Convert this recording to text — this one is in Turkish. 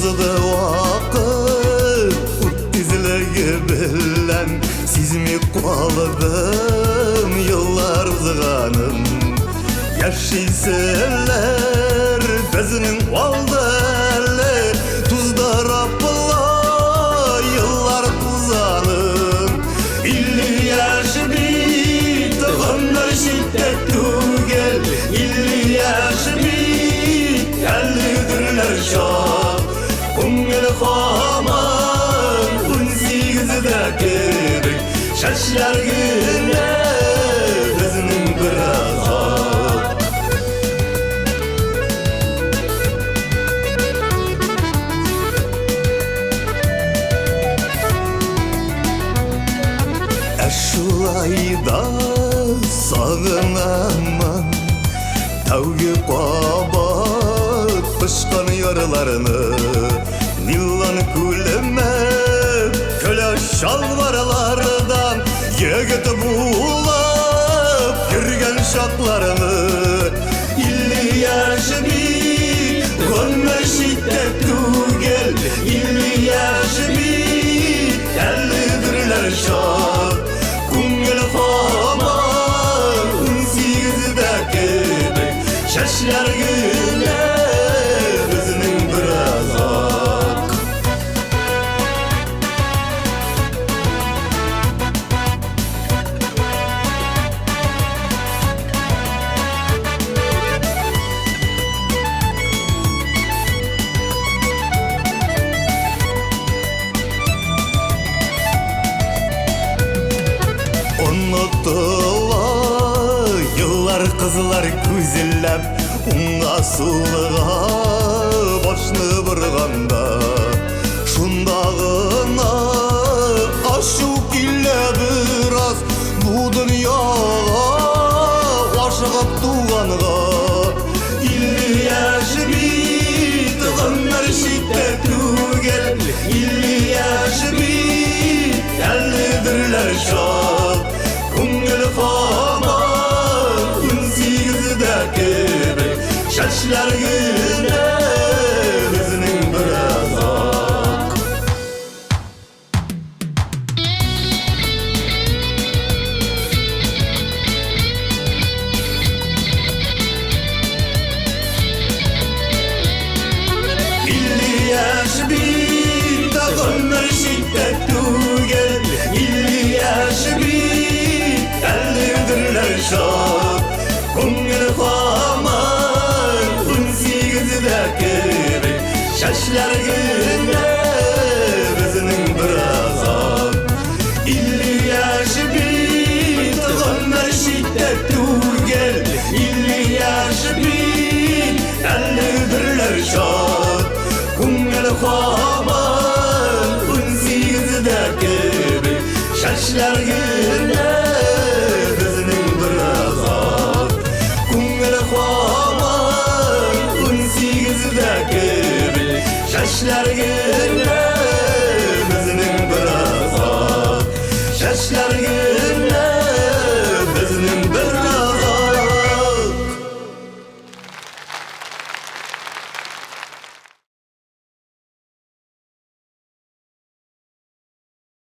uzada vakit Uttizlegi bilen Sizmi qaldım Yıllar uzganım Yaşayseler Bezinin valdalı Tuzda rapıla Yıllar tuzanım 50 yaş bit Onlar şiddet tugel 50 yaş bit Geldirler şah Kungel haman 18'de gerek Şaşlar güne Bizinin biraz Şulayda sağınaman Tavgı qabat pışkan yaralarını Nillan kuleme köle şalvarlardan Yegit bulap yürgen şaklarını 50 yaş bir gönme şiddet tugel 50 yaş bir ellidirler şak Kungel haman 18'de gerek Şaşlar güne Bizinin biraz ak Unuttular yıllar kızlar güzellep Unga suluğa başını vurganda Şundağına aşık ile biraz Bu dünyaya aşık tuğanğa 50 yaş bit Gönler şiddet tugel 50 yaş bit Ellidirler şah Kungel haman 18'de gerek Şaşlar güne Bizinin biraz ak 50 yaş bir Dağınlar şiddet tugel 50 yaş bir Ellidirler şah Kungel haman 18'de gerek Şaşlar güne Bizinin biraz ak 50 yaş bir Dağınlar şiddet tugel 50 yaş bir Ellidirler şah Kungel haman 18'de gerek Şaşlar güne Bizinin biraz ak Kungel haman 18'de gerek Şaşlar güne Bizinin biraz ak Şaşlar güne